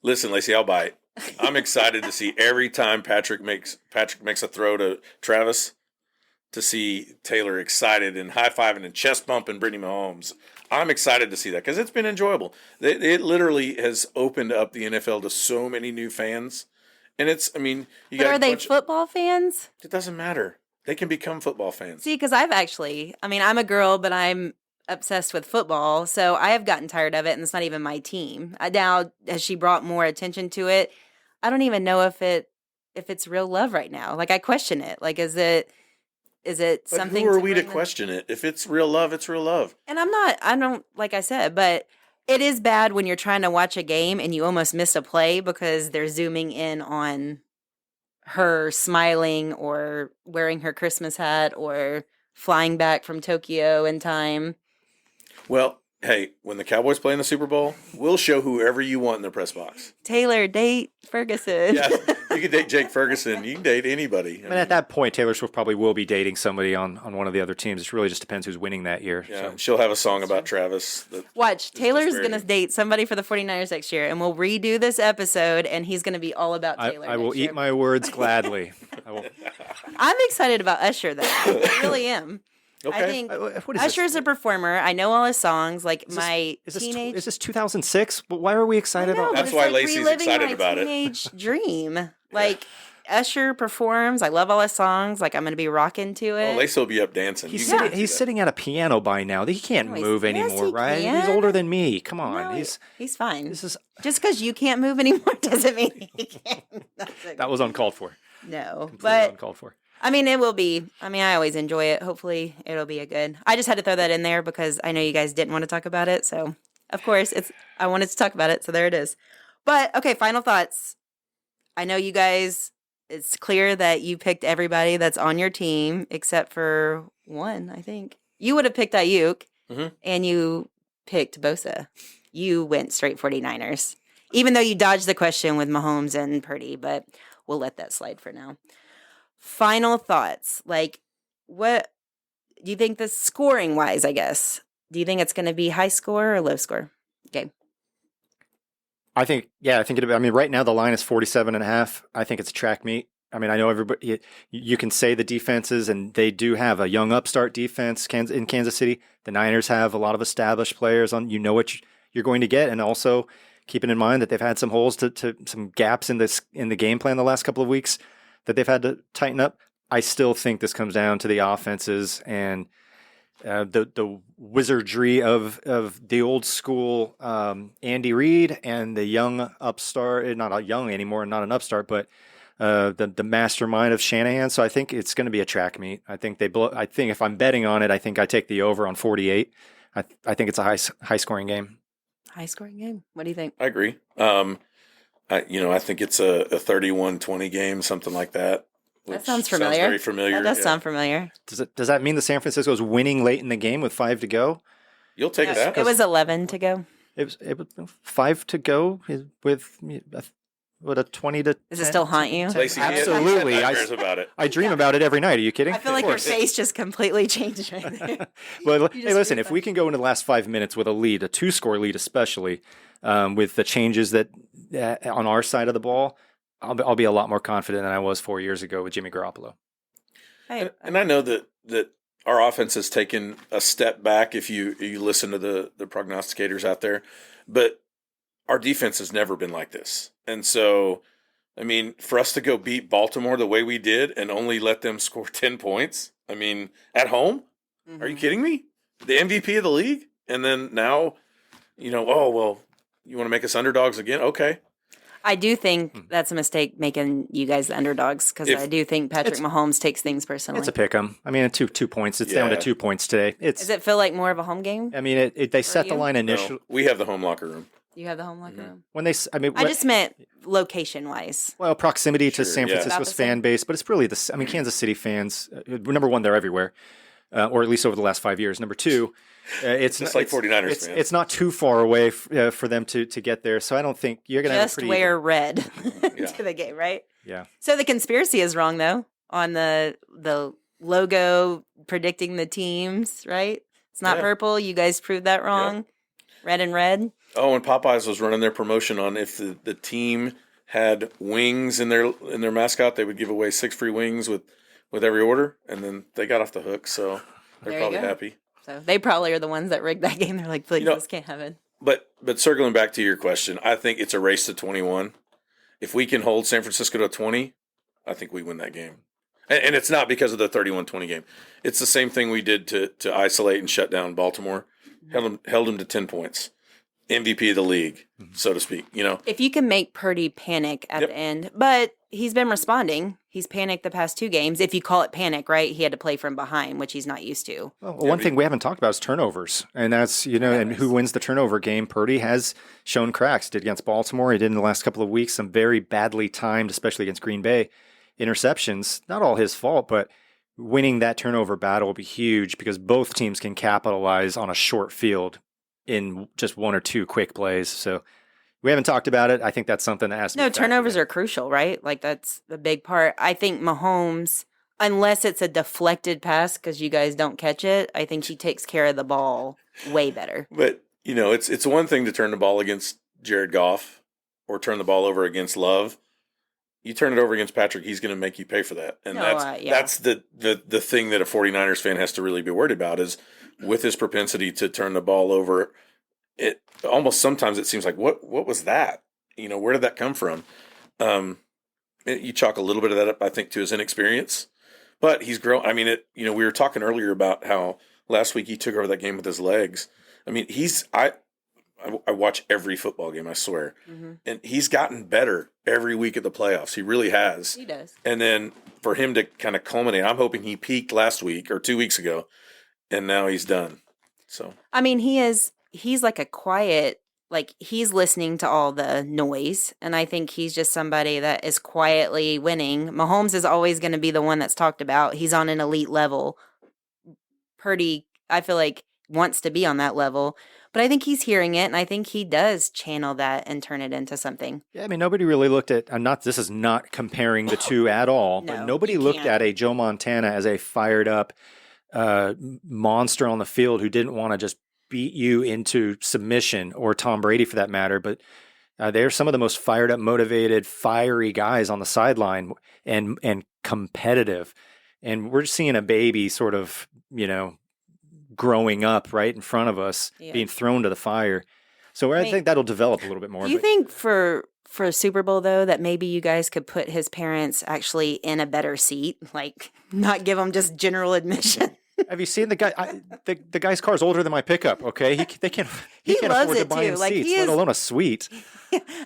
Listen, Lacey, I'll bite. I'm excited to see every time Patrick makes a throw to Travis, to see Taylor excited and high-fiving and chest bumping Brittany Mahomes. I'm excited to see that because it's been enjoyable. It literally has opened up the NFL to so many new fans. And but are they football fans? It doesn't matter. They can become football fans. See, because I'm a girl, but I'm obsessed with football, so I have gotten tired of it, and it's not even my team. Now, has she brought more attention to it? I don't even know if it's real love right now. Like, I question it. Like, is it but something? Who are we to question it? If it's real love, it's real love. And I don't, like I said, but it is bad when you're trying to watch a game and you almost miss a play because they're zooming in on her smiling or wearing her Christmas hat or flying back from Tokyo in time. Well, hey, when the Cowboys play in the Super Bowl, we'll show whoever you want in the press box. Taylor, date Ferguson. Yeah, you can date Jake Ferguson. You can date anybody. I mean, at that point, Taylor Swift probably will be dating somebody on one of the other teams. It really just depends who's winning that year. Yeah, So. she'll have a song about Travis. Watch, Taylor's going to disparaging. date somebody for the 49ers next year, and we'll redo this episode, and he's going to be all about Taylor. I will next eat year. my words gladly. I will. I'm excited about Usher, though. I really am. Okay. I think What is Usher this? is a performer. I know all his songs. Like my Is this, teenage. is this 2006? But why are we excited I know, about but That's it's why like Lacey's reliving excited my about it. teenage dream. Like Usher performs. I love all his songs. Like I'm going to be rocking to it. Well, Lacey will be up dancing. He's You can sitting. do He's that. sitting at a piano by now. He can't No, move yes, anymore, he right? can. He's older than me. Come on. No, he's fine. This is Just because you can't move anymore doesn't mean he can't. that was uncalled for. No, Completely but uncalled for. I mean, it will be. I mean, I always enjoy it. Hopefully, it'll be a good. I just had to throw that in there because I know you guys didn't want to talk about it. So, of course, I wanted to talk about it. So there it is. But okay, final thoughts. I know you guys. It's clear that you picked everybody that's on your team except for one. I think you would have picked Ayuk, Mhm. and you picked Bosa. You went straight 49ers, even though you dodged the question with Mahomes and Purdy. But we'll let that slide for now. Final thoughts. Like, what do you think the scoring wise, I guess? Do you think it's going to be high score or low score? Okay. I think right now the line is 47.5. I think it's a track meet. I mean, I know everybody, you can say the defenses, and they do have a young upstart defense in Kansas City. The Niners have a lot of established players on, you know what you're going to get. And also keeping in mind that they've had some holes to some gaps in the game plan the last couple of weeks that they've had to tighten up. I still think this comes down to the offenses and the wizardry of the old school Andy Reid and the young upstart, not a young anymore, not an upstart, but the mastermind of Shanahan. So I think it's going to be a track meet. I think I think if I'm betting on it, I think I take the over on 48. I think it's a high scoring game. High scoring game. What do you think? I agree. I think it's a 31-20 game, something like that. That which sounds familiar. Sounds very familiar. That does yeah. sound familiar. Does that mean the San Francisco's winning late in the game with 5 to go? You'll take that. It was 11 to go. It was 5 to go with a 20 to. Does it still haunt you? Lacey, Absolutely. He had nightmares about it. I dream about it every night. Are you kidding? I feel like your face just completely changed right there. Well, You hey, just listen, grew if we can go into the last 5 minutes with a lead, a 2-score lead especially, with the changes that on our side of the ball, I'll be a lot more confident than I was 4 years ago with Jimmy Garoppolo. Hey, And I know that our offense has taken a step back if you listen to the prognosticators out there, but our defense has never been like this. And so, I mean, for us to go beat Baltimore the way we did and only let them score 10 points, I mean, at home? mhm. Are you kidding me? The MVP of the league? And then now, you want to make us underdogs again? Okay. I do think that's a mistake making you guys the underdogs because I do think Patrick Mahomes takes things personally. It's a pick 'em. I mean, 2 points. It's down to Yeah. 2 points today. Does it feel like more of a home game? I mean, they set the you? line No, initially we have the home locker room. You have the home locker room. when they. I mean, I just meant location wise. well, proximity to Sure, San yeah. Francisco's About the same. fan base, but it's really I mean, Kansas City fans. Number one, they're everywhere, or at least over the last 5 years. Number two, it's Just like 49ers It's, fans. it's not too far away for them to get there. So I don't think you're going to have a Just pretty wear red Yeah. to the game, right? Yeah. So the conspiracy is wrong though on the logo predicting the teams, right? It's not Yeah. purple. You guys proved that wrong. Red and red. Oh, and Popeyes was running their promotion on if the team had wings in their mascot, they would give away 6 free wings with every order, and then they got off the hook, so they're There you probably go. happy. So they probably are the ones that rigged that game. They're like, please, this can't happen. But circling back to your question, I think it's a race to 21. If we can hold San Francisco to 20, I think we win that game. And it's not because of the 31-20 game. It's the same thing we did to isolate and shut down Baltimore. Held them to 10 points. MVP of the league, so to speak. If you can make Purdy panic at the end, but he's been responding. He's panicked the past 2 games. If you call it panic, right? He had to play from behind, which he's not used to. Well, one thing we haven't talked about is turnovers, and that's and who wins the turnover game. Purdy has shown cracks. Did against Baltimore. He did in the last couple of weeks. Some very badly timed, especially against Green Bay, interceptions. Not all his fault, but winning that turnover battle will be huge because both teams can capitalize on a short field in just one or two quick plays. So we haven't talked about it. I think that's something that has to be No, factored turnovers in. are crucial, right? Like that's the big part. I think Mahomes, unless it's a deflected pass because you guys don't catch it, I think he takes care of the ball way better. But it's one thing to turn the ball against Jared Goff or turn the ball over against Love. You turn it over against Patrick, he's going to make you pay for that. And that's the thing that a 49ers fan has to really be worried about is with his propensity to turn the ball over. It almost sometimes it seems like what was that? Where did that come from? You chalk a little bit of that up, I think, to his inexperience, but he's grown. I mean, we were talking earlier about how last week he took over that game with his legs. I mean, I watch every football game, I swear, and he's gotten better every week at the playoffs. He really has. He does. And then for him to kind of culminate, I'm hoping he peaked last week or 2 weeks ago, and now he's done. So I mean, he's like a quiet, like he's listening to all the noise, and I think he's just somebody that is quietly winning. Mahomes is always going to be the one that's talked about. He's on an elite level. Purdy, I feel like, wants to be on that level, but I think he's hearing it, and I think he does channel that and turn it into something. Yeah, I mean, nobody really looked at. This is not comparing the two at all. No, but nobody you looked can't. at a Joe Montana as a fired up monster on the field who didn't want to just beat you into submission, or Tom Brady for that matter. But they're some of the most fired up, motivated, fiery guys on the sideline and competitive. And we're seeing a baby sort of, growing up right in front of us, being thrown to the fire. So I think that'll develop a little bit more. Do you think for a Super Bowl, though, that maybe you guys could put his parents actually in a better seat, like not give them just general admission? Have you seen the guy? The guy's car is older than my pickup. Okay, he can't loves afford to it buy too. in Like, seats, he let is- alone a suite.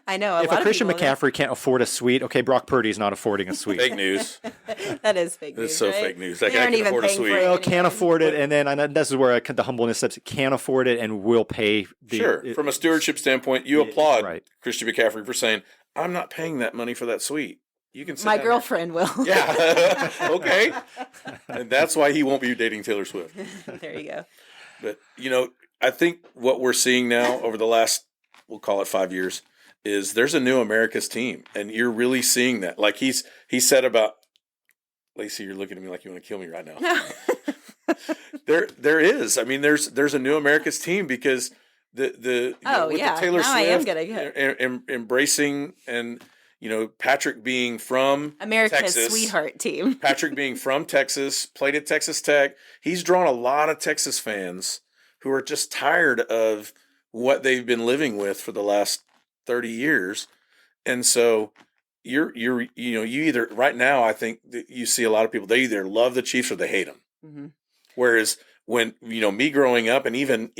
I know. If a Christian McCaffrey can't afford a suite, okay, Brock Purdy's not affording a suite. fake news. That is fake news. It's so right? fake news. That They guy aren't can even afford a paying for suite. it Well, anyways. can't afford it, and then this is where the humbleness steps. Can't afford it, and will pay. Sure. From a stewardship standpoint, you applaud right. Christian McCaffrey for saying, "I'm not paying that money for that suite. You can sit My down there." girlfriend will. Yeah. Okay. And that's why he won't be dating Taylor Swift. There you go. But, I think what we're seeing now over the last, we'll call it 5 years, is there's a new America's team. And you're really seeing that. Like he said about, Lacey, you're looking at me like you want to kill me right now. There is. I mean, there's a new America's team because with the Taylor now Swift I am gonna embracing and, Patrick being from America's Texas, sweetheart team. Patrick being from Texas, played at Texas Tech. He's drawn a lot of Texas fans who are just tired of what they've been living with for the last 30 years. And so you either right now, I think that you see a lot of people, they either love the Chiefs or they hate them. Mm-hmm. Whereas when, me growing up and even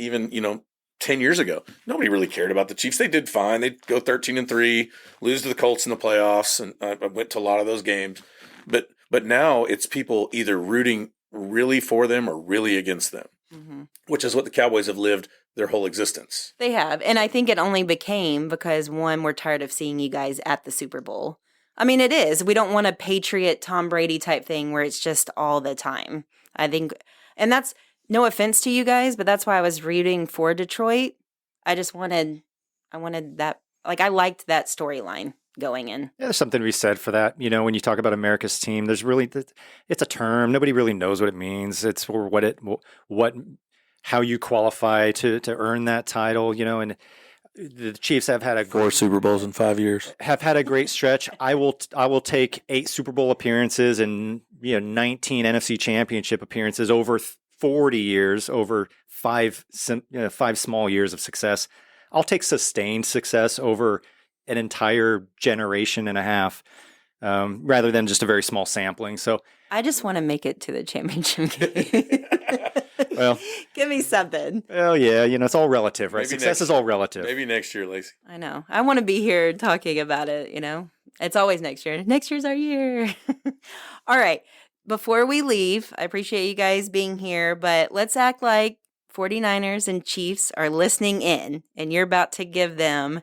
10 years ago, nobody really cared about the Chiefs. They did fine. They'd go 13-3, lose to the Colts in the playoffs. And I went to a lot of those games, but now it's people either rooting really for them or really against them, which is what the Cowboys have lived their whole existence. They have. And I think it only became because, one, we're tired of seeing you guys at the Super Bowl. I mean, it is. We don't want a Patriot Tom Brady type thing where it's just all the time. I think, and that's no offense to you guys, but that's why I was rooting for Detroit. I wanted that, like, I liked that storyline going in. Yeah, there's something to be said for that. When you talk about America's team, there's really, it's a term. Nobody really knows what it means. It's for how you qualify to earn that title, and the Chiefs have had 4 Super Bowls in 5 years. Have had a great stretch. I will take 8 Super Bowl appearances and 19 NFC Championship appearances over 40 years, over 5 small years of success. I'll take sustained success over an entire generation and a half, rather than just a very small sampling. So I just want to make it to the championship game. Well, give me something. Well, yeah, it's all relative, right? Maybe Success is all relative. Maybe next year, Lacey. I know. I want to be here talking about it, It's always next year. Next year's our year. All right. Before we leave, I appreciate you guys being here, but let's act like 49ers and Chiefs are listening in, and you're about to give them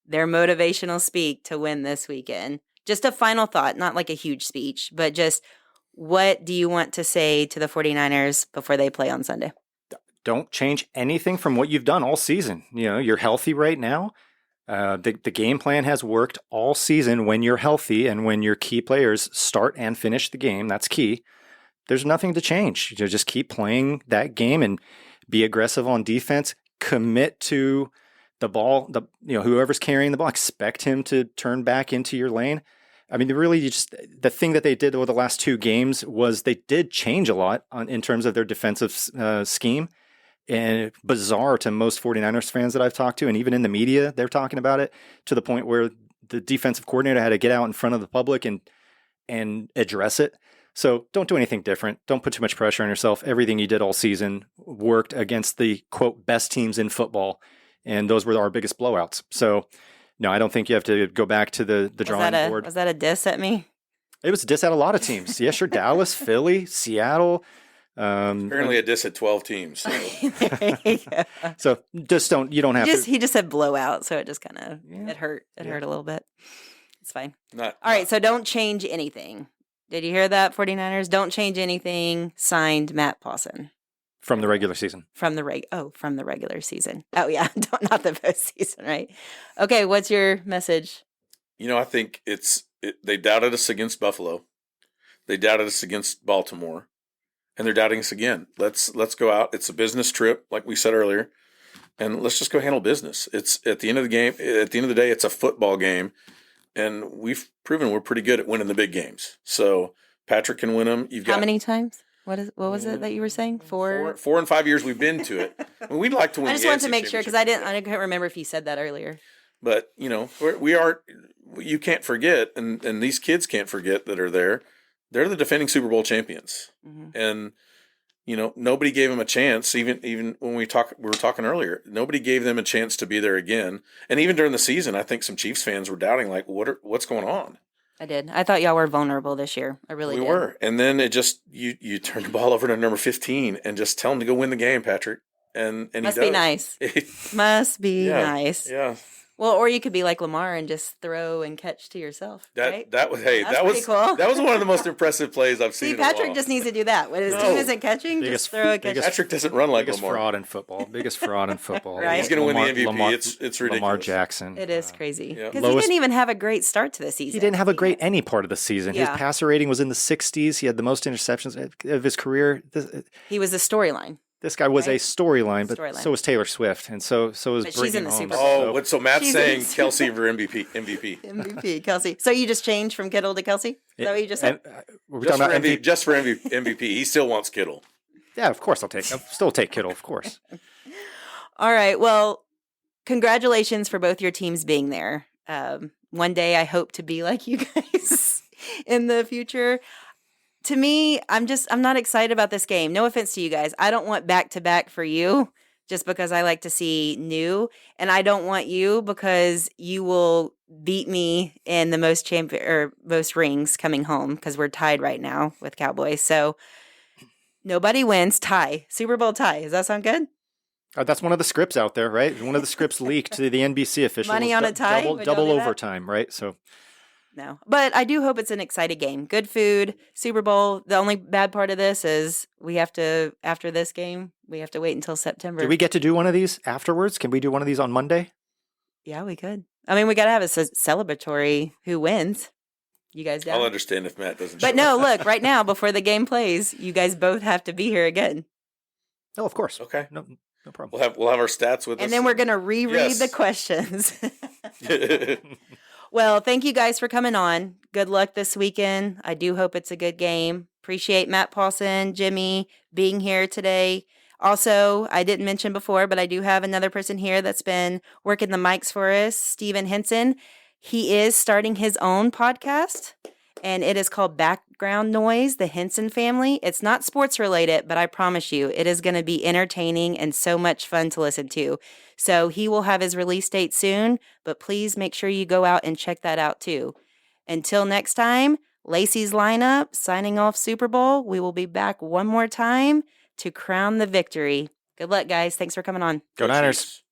their motivational speak to win this weekend. Just a final thought, not like a huge speech, but just what do you want to say to the 49ers before they play on Sunday? don't change anything from what you've done all season. You're healthy right now. The game plan has worked all season when you're healthy and when your key players start and finish the game. That's key. There's nothing to change. You just keep playing that game and be aggressive on defense. Commit to the ball. Whoever's carrying the ball, expect him to turn back into your lane. I mean, the thing that they did over the last 2 games was they did change a lot in terms of their defensive scheme. And bizarre to most 49ers fans that I've talked to, and even in the media, they're talking about it to the point where the defensive coordinator had to get out in front of the public and address it. So don't do anything different. Don't put too much pressure on yourself. Everything you did all season worked against the, quote, best teams in football, and those were our biggest blowouts. So, no, I don't think you have to go back to the drawing board. Was that a diss at me? It was a diss at a lot of teams. Yeah, sure. Dallas, Philly, Seattle. Apparently a diss at 12 teams. So, so you don't have to. He just said blowout, so it just kind of, it hurt. It hurt a little bit. It's fine. All right, so don't change anything. Did you hear that, 49ers? Don't change anything. Signed, Matt Paulson. From the regular season. From the regular season. Oh, yeah. Not the postseason, right? Okay, what's your message? I think they doubted us against Buffalo. They doubted us against Baltimore. And they're doubting us again. Let's go out. It's a business trip, like we said earlier. And let's just go handle business. It's at the end of the game. At the end of the day, it's a football game. And we've proven we're pretty good at winning the big games. So Patrick can win them. How many times? What was it that you were saying? 4 and 5 years we've been to it. I mean, we'd like to win. I just wanted to make sure because I couldn't remember if you said that earlier. But we are. You can't forget, and these kids can't forget that are there. They're the defending Super Bowl champions, and nobody gave them a chance. Even when we were talking earlier, nobody gave them a chance to be there again. And even during the season, I think some Chiefs fans were doubting, like, what's going on? I did. I thought y'all were vulnerable this year. I really did. We were. And then it just, you turn the ball over to number 15 and just tell him to go win the game, Patrick. And he does. Must be nice. Must be nice. Yeah. Well, or you could be like Lamar and just throw and catch to yourself. Right? That was cool. That was one of the most impressive plays I've seen. See, Patrick just needs to do that. When his team isn't catching, just throw a catch. Patrick doesn't run like biggest Lamar. Biggest fraud in football. Right? He's going to win the MVP. It's ridiculous. Lamar Jackson. It is crazy because he didn't even have a great start to the season. He didn't have a great any part of the season. His passer rating was in the 60s. He had the most interceptions of his career. He was a storyline. This guy was a storyline, but so was Taylor Swift, and so was Brittany Mahomes. She's in the Super Bowl. So Matt's saying Kelce over MVP. MVP, Kelce. So you just changed from Kittle to Kelce? Is that what you just said? Just for MVP. He still wants Kittle. Yeah, of course I'll still take Kittle, of course. All right. Well, congratulations for both your teams being there. One day I hope to be like you guys in the future. To me, I'm not excited about this game. No offense to you guys. I don't want back-to-back for you just because I like to see new. And I don't want you because you will beat me in the most rings coming home because we're tied right now with Cowboys. So nobody wins. Tie. Super Bowl tie. Does that sound good? That's one of the scripts out there, right? One of the scripts leaked to the NBC officials. Money on a tie? Double overtime, right? So... No, but I do hope it's an exciting game. Good food, Super Bowl. The only bad part of this is after this game, we have to wait until September. Do we get to do one of these afterwards? Can we do one of these on Monday? Yeah, we could. I mean, we got to have a celebratory who wins. You guys down? I'll understand if Matt doesn't But no, look, right now, before the game plays, you guys both have to be here again. Oh, of course. Okay. No problem. We'll have our stats with us. And then we're going to reread the questions. Well, thank you guys for coming on. Good luck this weekend. I do hope it's a good game. Appreciate Matt Paulson, Jimmy, being here today. Also, I didn't mention before, but I do have another person here that's been working the mics for us, Steven Henson. He is starting his own podcast, and it is called Background Noise, the Henson Family. It's not sports related, but I promise you, it is going to be entertaining and so much fun to listen to. So he will have his release date soon, but please make sure you go out and check that out too. Until next time, Lacey's Lineup, signing off Super Bowl. We will be back one more time to crown the victory. Good luck, guys. Thanks for coming on. Go Niners.